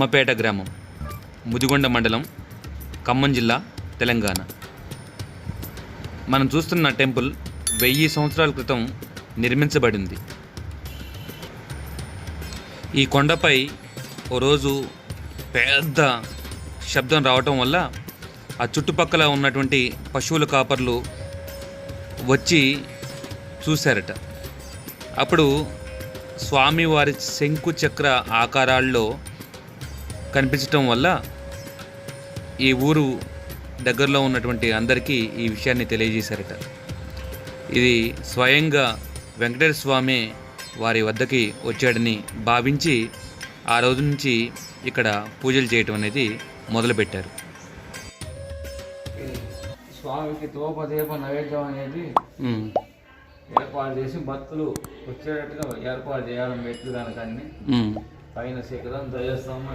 దమ్మపేట గ్రామం, ముదిగొండ మండలం, ఖమ్మం జిల్లా, తెలంగాణ. మనం చూస్తున్న టెంపుల్ 1000 సంవత్సరాల క్రితం నిర్మించబడింది. ఈ కొండపై ఓ రోజు పెద్ద శబ్దం రావటం వల్ల ఆ చుట్టుపక్కల ఉన్నటువంటి పశువుల కాపర్లు వచ్చి చూశారట. అప్పుడు స్వామివారి శంకు చక్ర ఆకారాల్లో కనిపించటం వల్ల ఈ ఊరు దగ్గరలో ఉన్నటువంటి అందరికీ ఈ విషయాన్ని తెలియజేశారట. ఇది స్వయంగా వెంకటేశ్వర స్వామి వారి వద్దకి వచ్చాడని భావించి ఆ రోజు నుంచి ఇక్కడ పూజలు చేయటం అనేది మొదలుపెట్టారు. స్వామికి తోపదీప నైవేద్యం అనేది ఏర్పాటు చేసి భక్తులు వచ్చేటట్టుగా ఏర్పాటు చేయాలని మెట్లు కనుక అన్ని పైన శిఖరం ధ్వజస్తంభం